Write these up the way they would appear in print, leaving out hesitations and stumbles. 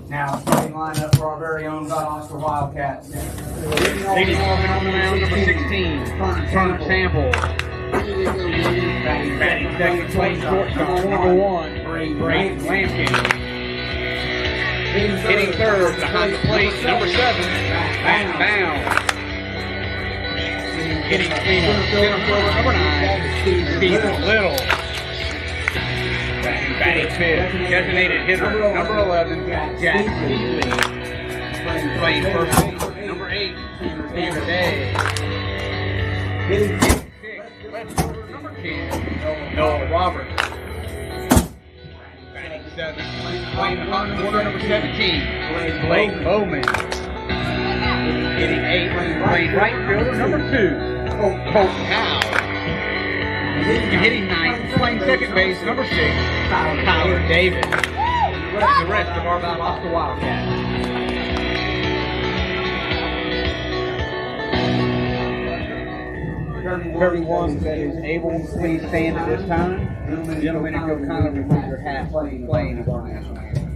Now, starting lineup for our very own Valdosta Wildcats. Leading off on the mound, number 16, Turner Sample. Batting second, playing shortstop, number 1, Braden Lampkin. Hitting third, behind the plate, number 7, Matt Bound. Hitting center fielder, number 9, Stephen Little. Batting fifth, designated hitter, number 11, Jack Healy. Playing first base, number 8, Tanner Day. Hitting sixth, left fielder, number 10, Noah Roberts. Batting seventh, playing the hot corner, number 17, Blake Bowman. Hitting eighth, playing right fielder, number 2, Colt Howe. Hitting ninth, playing second base, number 6, Tyler Davis. The rest of our Valdosta Wildcats. Everyone that is able, please stand at this time. Gentlemen, if you'll kind of remove your hats playing of our national anthem.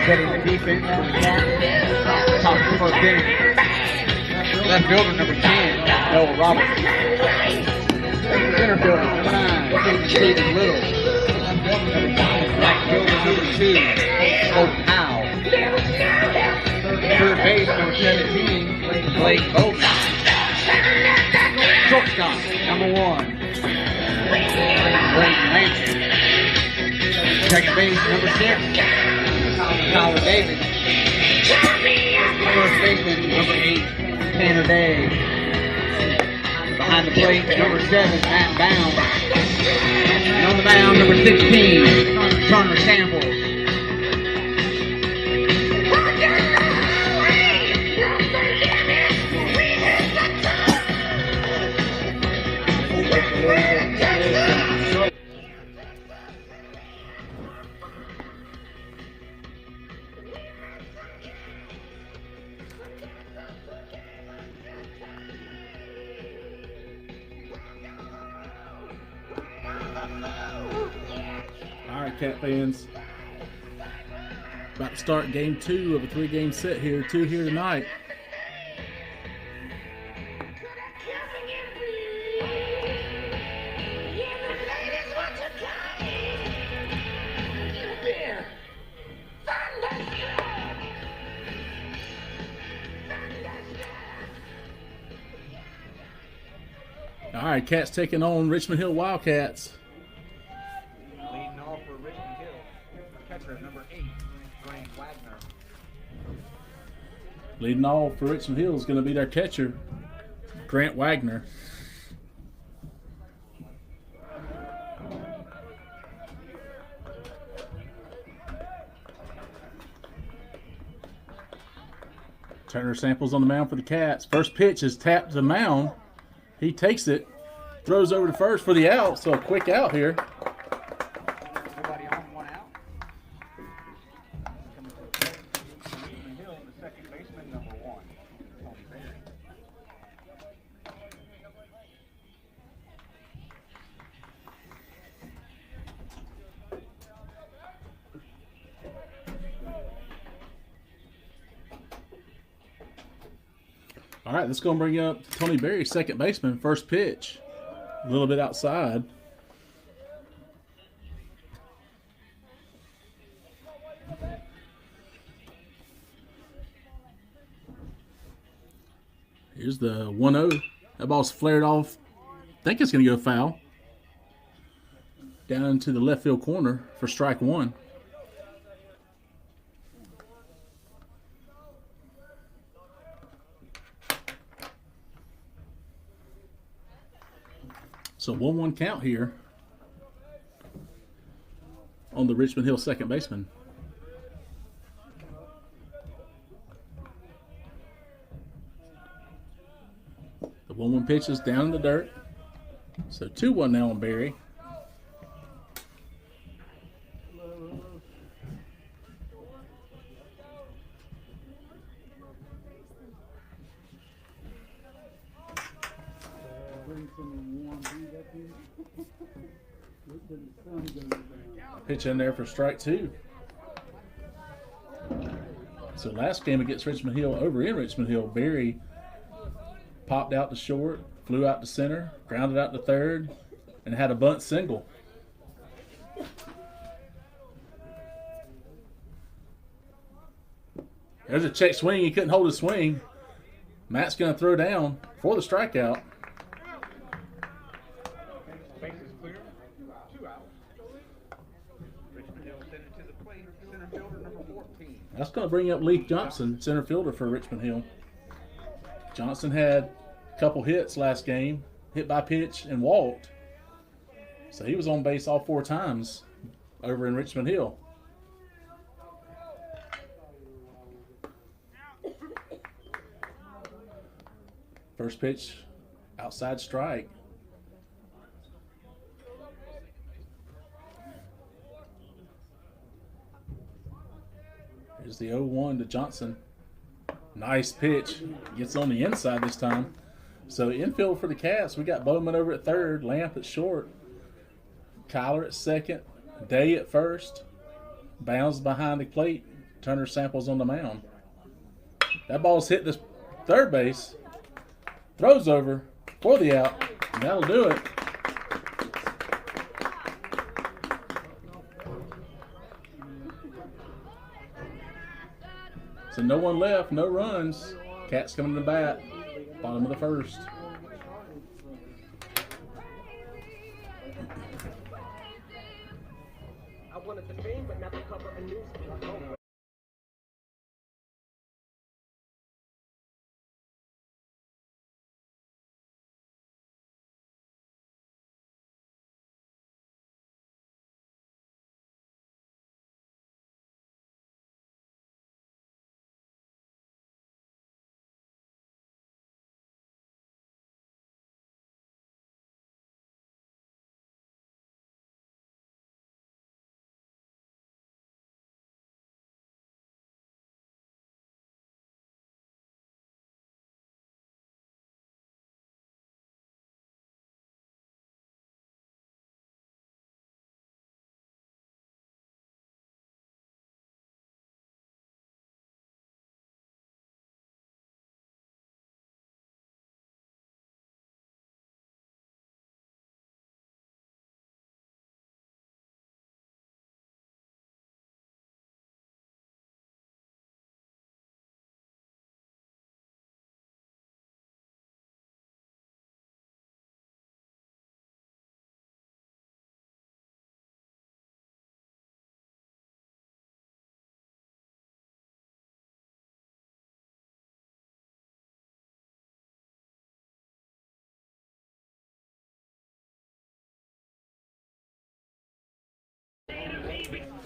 Setting the defense for the Cats. Top of the first inning. Left fielder, number 10, Noah Roberts. Center fielder, number 9, Stephen Little. Right fielder, number 2, Colt Howe. Third base, number 17, Blake Bowman. Shortstop, number 1, Braden Lampkin. Second base, number 6, Tyler Davis. First baseman, number 8, Tanner Day. Behind the plate, number 7, Matt Bound. And on the mound, number 16, Turner Sample. Cat fans, about to start game 2 of a 3-game set here. 2 here tonight. All right, Cats taking on Richmond Hill Wildcats. Leading off for Richmond Hill is going to be their catcher, Grant Wagner. Turner Samples on the mound for the Cats. First pitch is tapped to the mound. He takes it, throws over to first for the out, so a quick out here. Nobody on, one out. Coming to the plate, Richmond Hill, the second baseman, number 1, Tony Berry. All right, let's go and bring up Tony Berry, second baseman, first pitch. A little bit outside. Here's the 1-0. That ball's flared off. I think it's going to go foul. Down into the left field corner for strike 1. So 1-1 count here on the Richmond Hill second baseman. The 1-1 pitch is down in the dirt. So 2-1 now on Berry. Pitch in there for strike 2. So last game against Richmond Hill, over in Richmond Hill, Berry popped out to short, flew out to center, grounded out to third, and had a bunt single. There's a check swing. He couldn't hold his swing. Matt's going to throw down for the strikeout. Base is clear, 2 out. Richmond Hill sent it to the plate, center fielder, number 14. That's going to bring up Leif Johnson, center fielder for Richmond Hill. Johnson had a couple hits last game, hit by pitch and walked. So he was on base all 4 times over in Richmond Hill. First pitch, outside strike. Here's the 0-1 to Johnson. Nice pitch. Gets on the inside this time. So infield for the Cats, we got Bowman over at third, Lamp at short, Kyler at second, Day at first, Bounds behind the plate, Turner Samples on the mound. That ball's hit this third base, throws over for the out, and that'll do it. So no one left, no runs. Cats coming to the bat, bottom of the first. I wanted the fame, but not the cover of newspaper.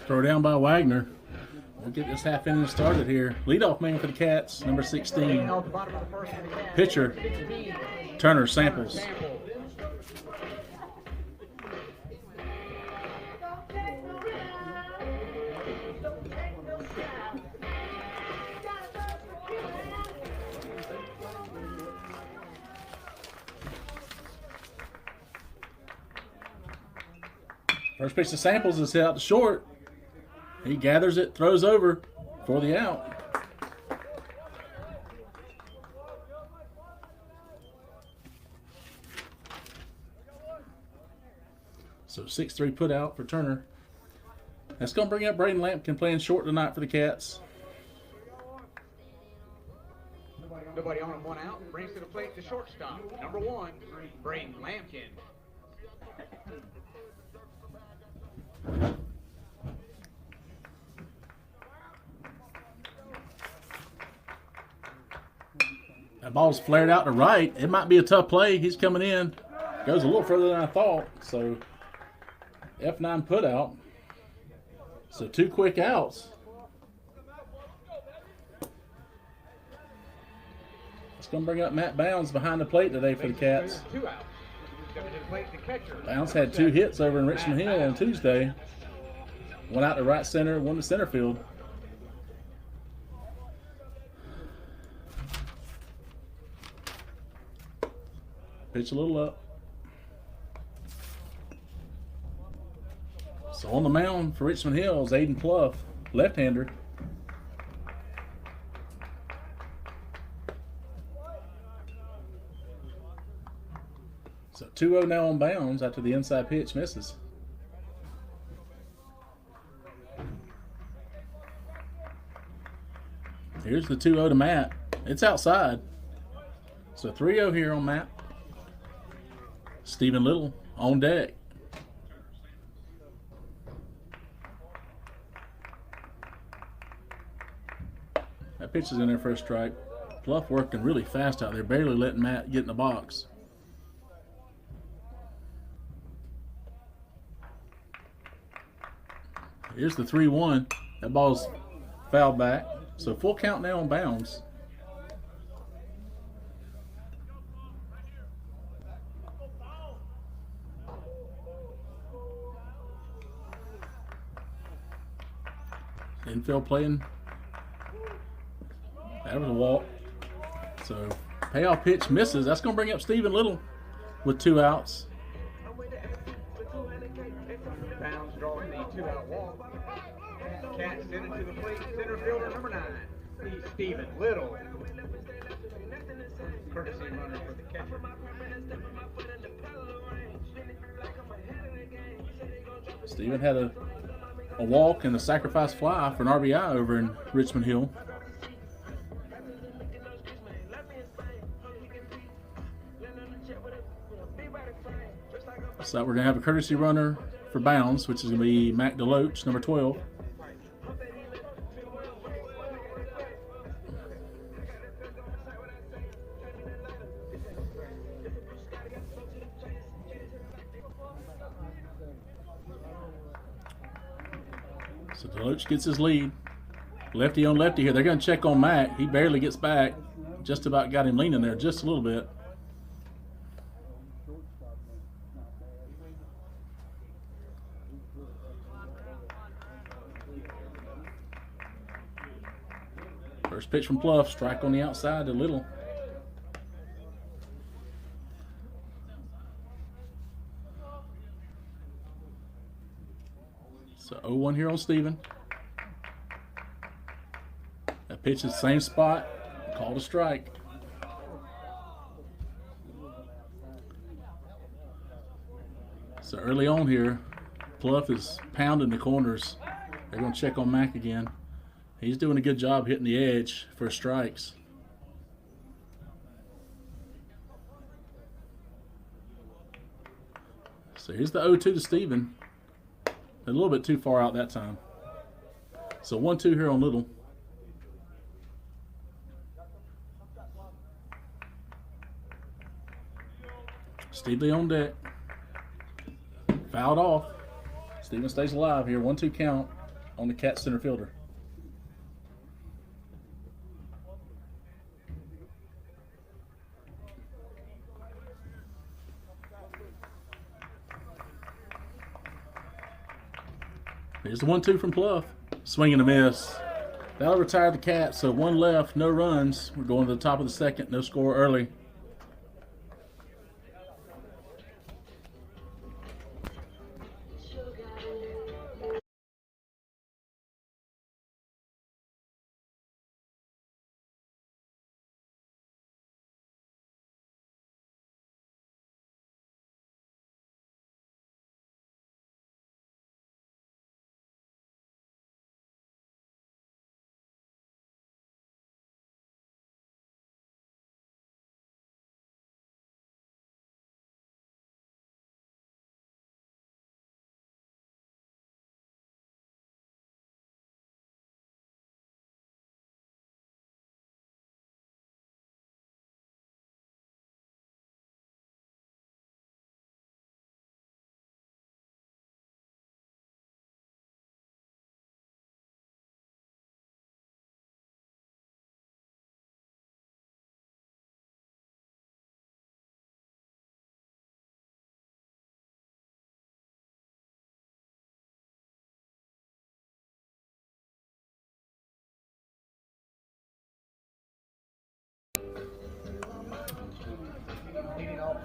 Throw down by Wagner. We'll get this half inning started here. Leadoff man for the Cats, number 16. Off the bottom of the first for the Cats. Pitcher, 16. Turner Samples. First pitch to Samples is hit out to short. He gathers it, throws over for the out. So 6-3 put out for Turner. That's going to bring up Braden Lampkin playing short tonight for the Cats. Nobody on him, one out. Brings to the plate the shortstop. Number 1, Braden Lampkin. That ball's flared out to right. It might be a tough play. He's coming in. Goes a little further than I thought. So F9 put out. So 2 quick outs. It's going to bring up Matt Bounds behind the plate today for the Cats. 2 outs. Coming to the plate, the catcher. Bounds had 2 hits over in Richmond Hill on Tuesday. One out to right center, one to center field. Pitch a little up. So on the mound for Richmond Hill is Aiden Pluff, left-hander. So 2-0 now on Bounds after the inside pitch misses. Here's the 2-0 to Matt. It's outside. So 3-0 here on Matt. Stephen Little on deck. That pitch is in there for a strike. Pluff working really fast out there, barely letting Matt get in the box. Here's the 3-1. That ball's fouled back. So full count now on Bounds. Infield playing. That was a walk. So payoff pitch misses. That's going to bring up Stephen Little with 2 outs. Bounds drawing the 2-out walk. Cat sent it to the plate. Center fielder number 9, Stephen Little. Courtesy runner for the catcher. Stephen had a walk and a sacrifice fly for an RBI over in Richmond Hill. So we're going to have a courtesy runner for Bounds, which is going to be Mac DeLoach, number 12. So DeLoach gets his lead. Lefty on lefty here. They're going to check on Mac. He barely gets back. Just about got him leaning there just a little bit. First pitch from Pluff. Strike on the outside to Little. So 0-1 here on Stephen. That pitch is the same spot. Called a strike. So early on here, Pluff is pounding the corners. They're going to check on Mac again. He's doing a good job hitting the edge for strikes. So here's the 0-2 to Stephen. A little bit too far out that time. So 1-2 here on Little. Stevely on deck. Fouled off. Stephen stays alive here. 1-2 count on the Cat center fielder. Here's the 1-2 from Pluff. Swing and a miss. That'll retire the Cats, so 1 left, no runs. We're going to the top of the second, no score early.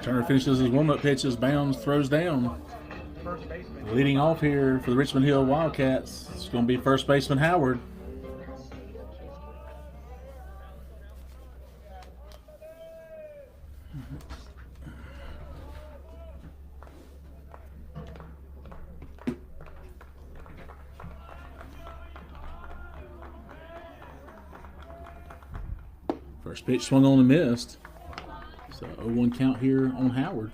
Turner finishes his warm-up pitches, bounds, throws down. Leading off here for the Richmond Hill Wildcats, it's going to be first baseman Howard. First pitch swung on and missed. So 0-1 count here on Howard.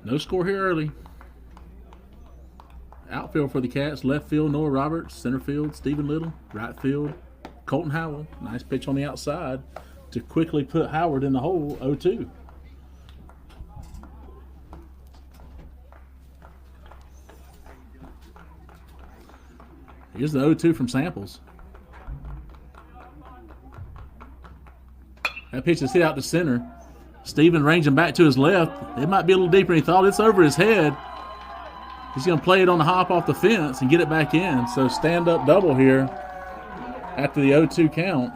No score here early. Outfield for the Cats, left field Noah Roberts, center field Stephen Little, right field Colton Howell. Nice pitch on the outside to quickly put Howard in the hole, 0-2. Here's the 0-2 from Samples. That pitch is hit out to center. Steven ranging back to his left. It might be a little deeper than he thought. It's over his head. He's going to play it on the hop off the fence and get it back in. So stand-up double here after the 0-2 count.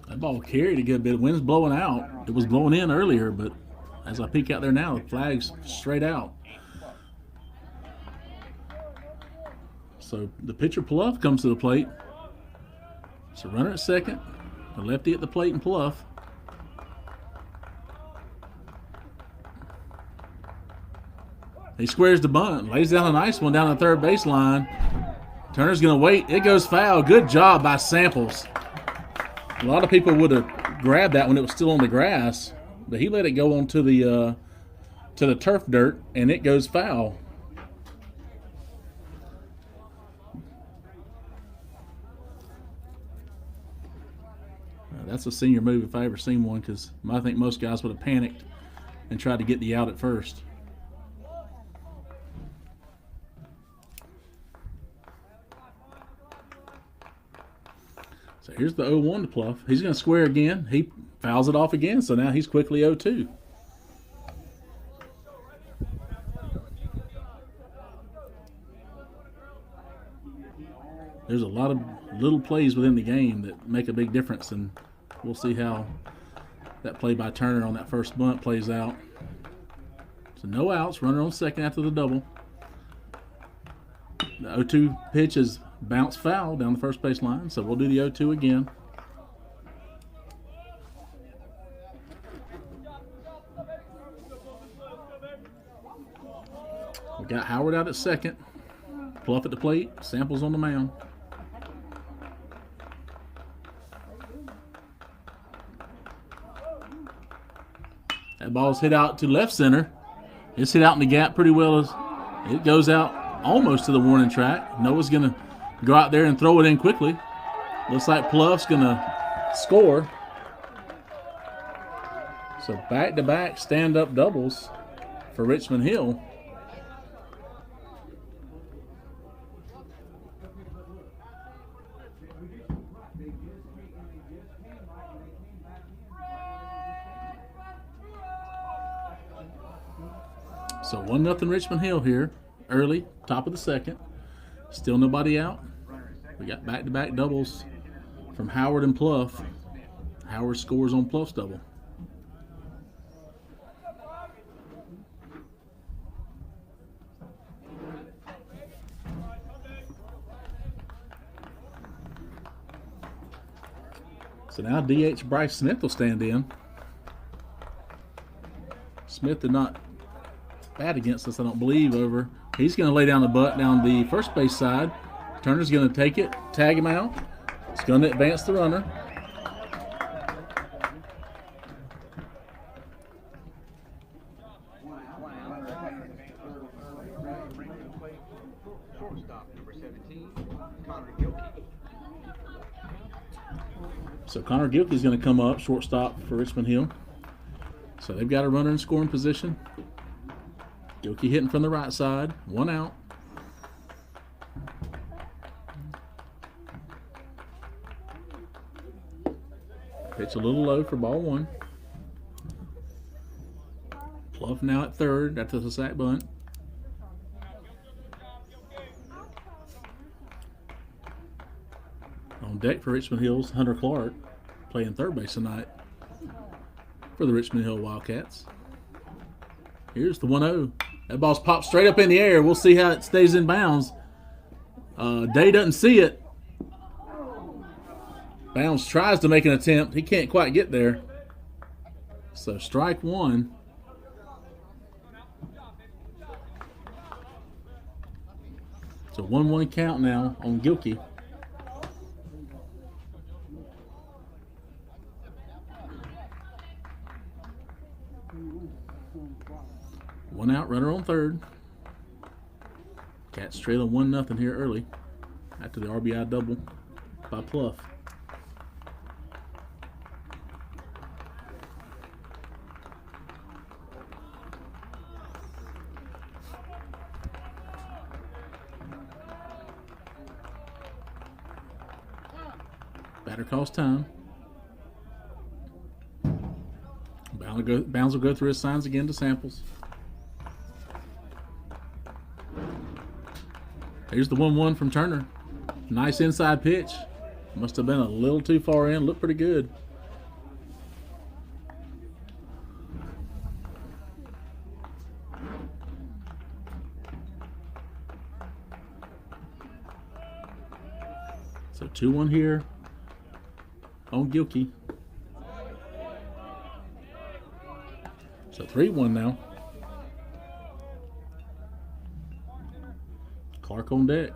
That ball carried a good bit. Wind's blowing out. It was blowing in earlier, but as I peek out there now, the flag's straight out. So the pitcher Pluff comes to the plate. So runner at second, a lefty at the plate and Pluff. He squares the bunt, lays down a nice one down the third baseline. Turner's going to wait. It goes foul. Good job by Samples. A lot of people would have grabbed that when it was still on the grass, but he let it go onto the turf dirt, and it goes foul. That's a senior move if I ever seen one, because I think most guys would have panicked and tried to get the out at first. So here's the 0-1 to Pluff. He's going to square again. He fouls it off again, so now he's quickly 0-2. There's a lot of little plays within the game that make a big difference, and we'll see how that play by Turner on that first bunt plays out. So no outs, runner on second after the double. The 0-2 pitch is bounced foul down the first base line, so we'll do the 0-2 again. We got Howard out at second, Pluff at the plate, Samples on the mound. That ball's hit out to left center. It's hit out in the gap pretty well. It goes out almost to the warning track. Noah's going to go out there and throw it in quickly. Looks like Pluff's going to score. So back-to-back stand-up doubles for Richmond Hill. So 1-0 Richmond Hill here, early, top of the second. Still nobody out. We got back-to-back doubles from Howard and Pluff. Howard scores on Pluff's double. So now DH Bryce Smith will stand in. Smith did not bat against us, I don't believe, over. He's going to lay down the butt down the first base side. Turner's going to take it, tag him out. It's going to advance the runner. So Connor Gilkey is going to come up, shortstop for Richmond Hill. So they've got a runner in scoring position. Gilkey hitting from the right side, 1 out. Pitch a little low for ball 1. Pluff now at third after the sack bunt. On deck for Richmond Hill's Hunter Clark, playing third base tonight for the Richmond Hill Wildcats. Here's the 1-0. That ball's popped straight up in the air. We'll see how it stays in bounds. Day doesn't see it. Bounds tries to make an attempt. He can't quite get there. So strike 1. It's a 1-1 count now on Gilkey. One out, runner on third. Cats trailing 1-0 here early after the RBI double by Pluff. Batter calls time. Bounds will go through his signs again to Samples. Here's the 1-1 from Turner. Nice inside pitch. Must have been a little too far in. Looked pretty good. So 2-1 here on Gilkey. So 3-1 now. Clark on deck.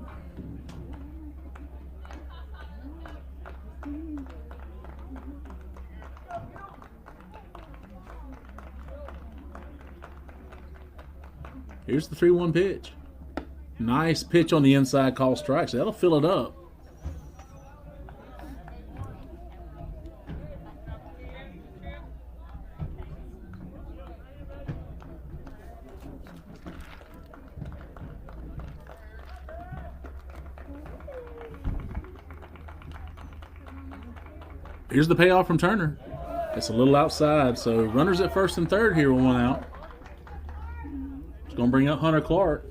Here's the 3-1 pitch. Nice pitch on the inside, call strikes. That'll fill it up. Here's the payoff from Turner. It's a little outside, so runners at first and third here with 1 out. It's going to bring up Hunter Clark.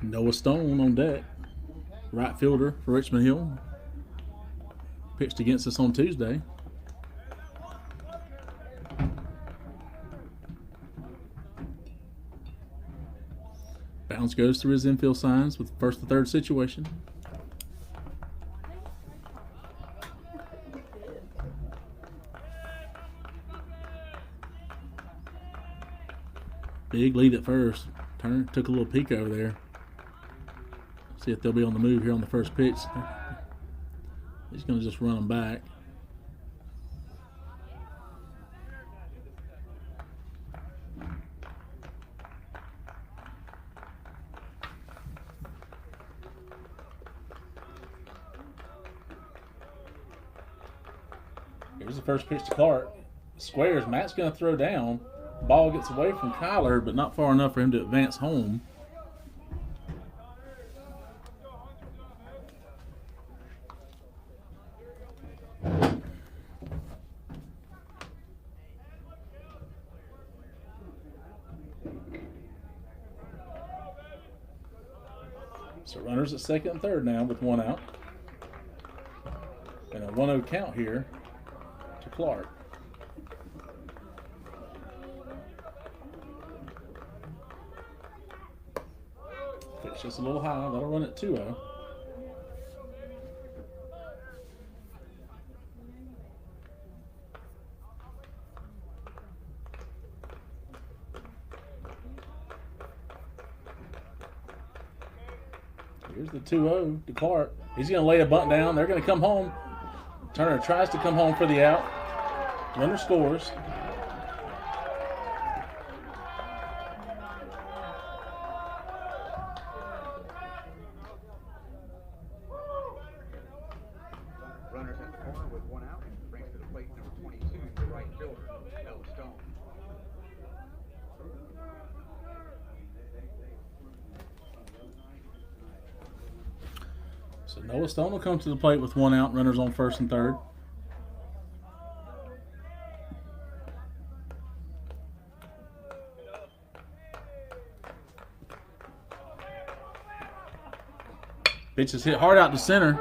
Noah Stone on deck. Right fielder for Richmond Hill. Pitched against us on Tuesday. Bounce goes through his infield signs with first to third situation. Big lead at first. Turner took a little peek over there. See if they'll be on the move here on the first pitch. He's going to just run them back. Here's the first pitch to Clark. Squares. Matt's going to throw down. Ball gets away from Kyler, but not far enough for him to advance home. So runners at second and third now with 1 out. And a 1-0 count here to Clark. Pitch just a little high. That'll run at 2-0. Here's the 2-0 to Clark. He's going to lay a bunt down. They're going to come home. Turner tries to come home for the out. Runner scores. Runners at the corner with 1 out. Brings to the plate number 22, the right fielder, Noah Stone. So Noah Stone will come to the plate with 1 out. Runners on first and third. Pitch is hit hard out to center.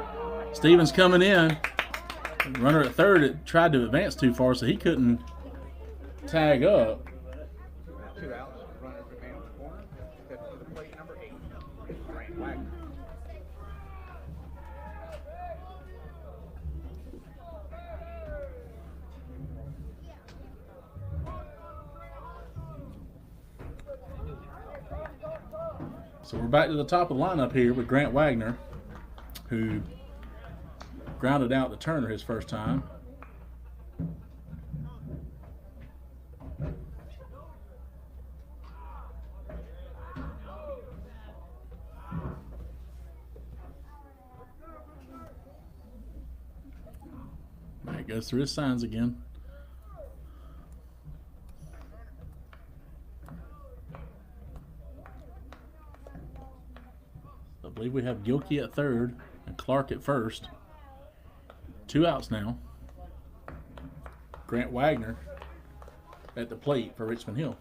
Stevens coming in. Runner at third it tried to advance too far, so he couldn't tag up. 2 outs. Runners remain on the corner. Steps to the plate number 8, Grant Wagner. So we're back to the top of the lineup here with Grant Wagner, who grounded out to Turner his first time. There he goes through his signs again. I believe we have Gilkey at third and Clark at first. 2 outs now. Grant Wagner at the plate for Richmond Hill.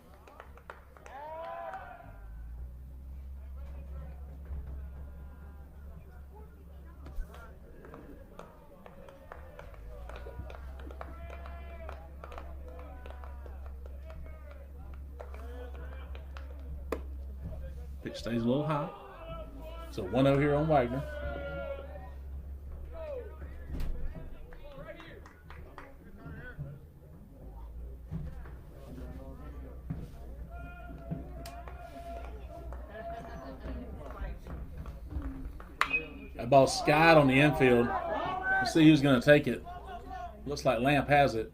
Pitch stays a little high. So 1-0 here on Wagner. That ball skied on the infield. Let's see who's going to take it. Looks like Lamp has it.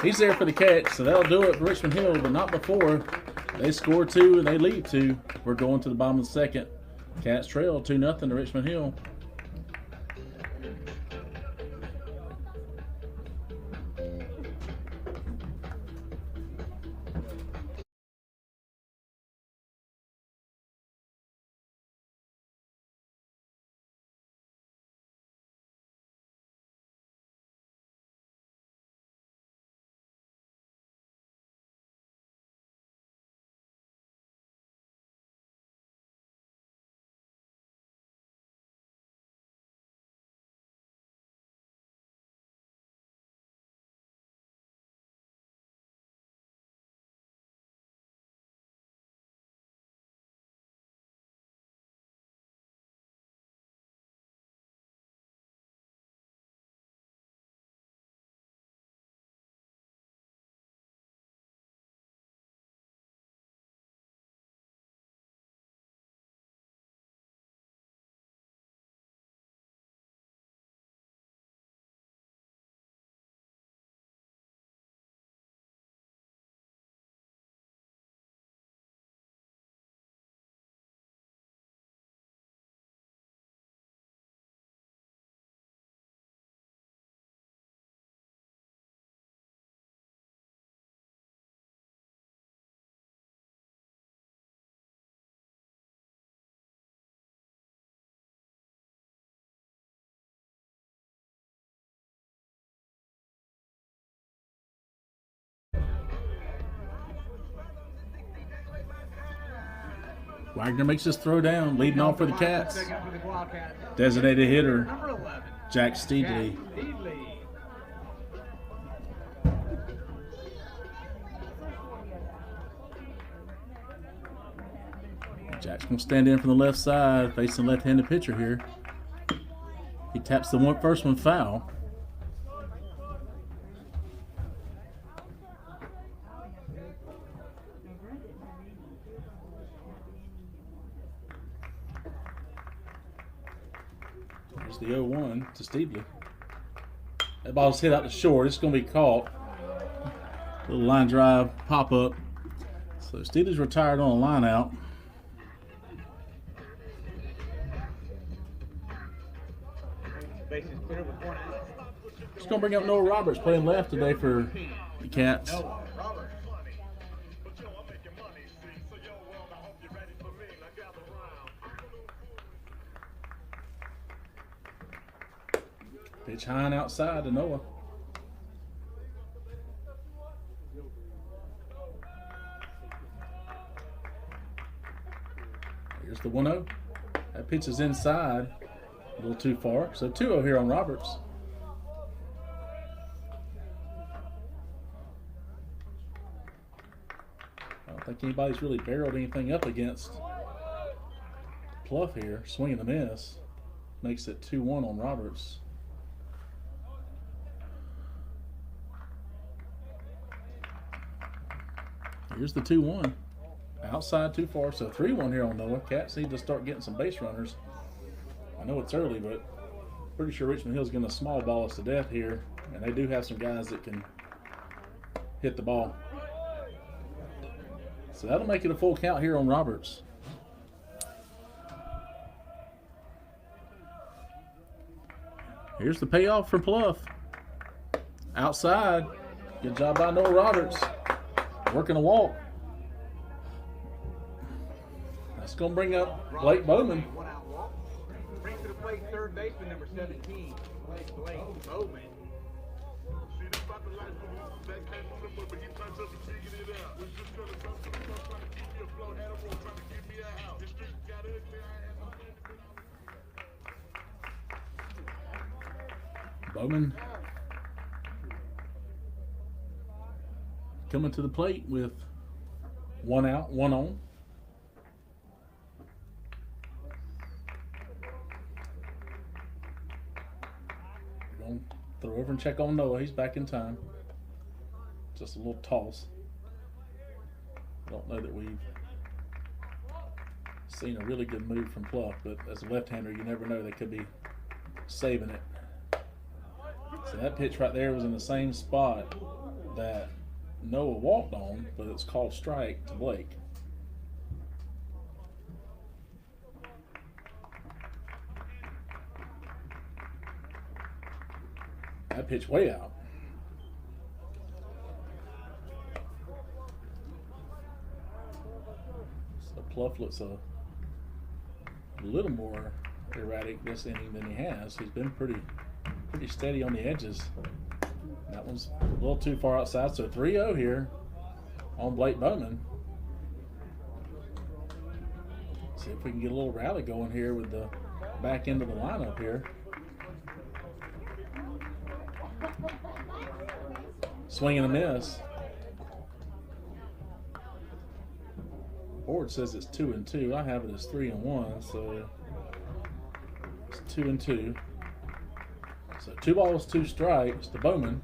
He's there for the catch, so that'll do it for Richmond Hill, but not before. They score 2 and they lead 2. We're going to the bottom of the second. Cats trail 2-0 to Richmond Hill. Wagner makes his throw down, leading off for the Cats. Second for the Wildcats. Designated hitter, Number 11. Jack Steedley. Steedley. Jack's going to stand in from the left side, facing left-handed pitcher here. He taps the first one foul. There's the 0-1 to Steedley. That ball's hit out to short. It's going to be caught. Little line drive, pop up. So Steedley's retired on a line out. Bases clear with 1 out. Just going to bring up Noah Roberts, playing left today for the Cats. Noah Roberts. Pitch high and outside to Noah. Here's the 1-0. That pitch is inside. A little too far. So 2-0 here on Roberts. I don't think anybody's really barreled anything up against Pluff here. Swing and a miss. Makes it 2-1 on Roberts. Here's the 2-1. Outside too far. So 3-1 here on Noah. Cats need to start getting some base runners. I know it's early, but pretty sure Richmond Hill's going to small ball us to death here. And they do have some guys that can hit the ball. So that'll make it a full count here on Roberts. Here's the payoff for Pluff. Outside. Good job by Noah Roberts. Working a walk. That's going to bring up Blake Bowman. 1 out walk. Brings to the plate third baseman number 17, Blake Bowman. Bowman coming to the plate with 1 out, 1 on. We're going to throw over and check on Noah. He's back in time. Just a little toss. I don't know that we've seen a really good move from Pluff, but as a left-hander, you never know. They could be saving it. So that pitch right there was in the same spot that Noah walked on, but it's called strike to Blake. That pitch way out. So Pluff looks a little more erratic this inning than he has. He's been pretty steady on the edges. That one's a little too far outside, so 3-0 here on Blake Bowman. See if we can get a little rally going here with the back end of the lineup here. Swing and a miss. Board says it's 2-2. I have it as 3-1, so it's 2-2. So 2 balls, 2 strikes to Bowman.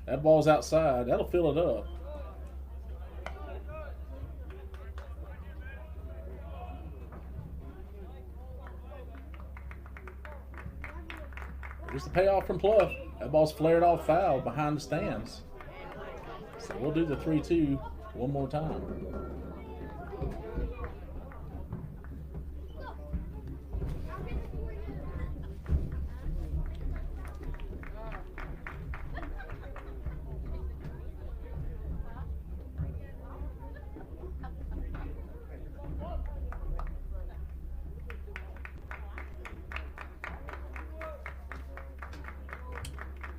That ball's outside. That'll fill it up. Here's the payoff from Pluff. That ball's flared off foul behind the stands. So we'll do the 3-2 one more time.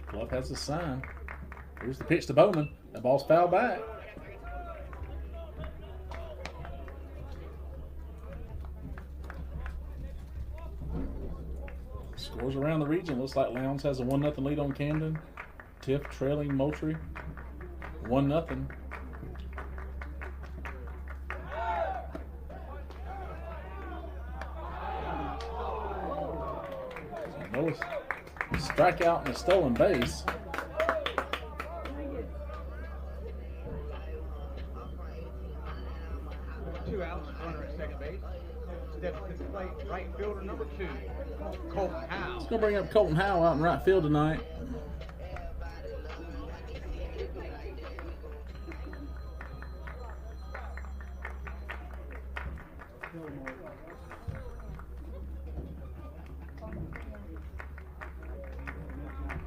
Pluff has the sign. Here's the pitch to Bowman. That ball's fouled back. Scores around the region. Looks like Lowndes has a 1-0 lead on Camden. Tiff trailing Moultrie 1-0. No strikeout and a stolen base. Two outs, runner at second base. Steps to the plate, right fielder number 2, Colton Howe. Let's go bring up Colton Howe out in right field tonight.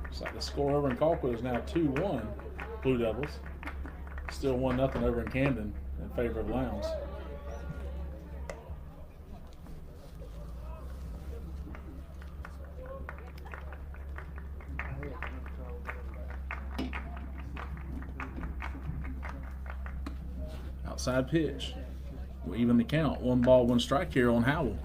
Looks like the score over in Colquitt is now 2-1 Blue Devils. Still 1-0 over in Camden in favor of Lowndes. Outside pitch. We'll even the count. 1 ball, 1 strike here on Howell.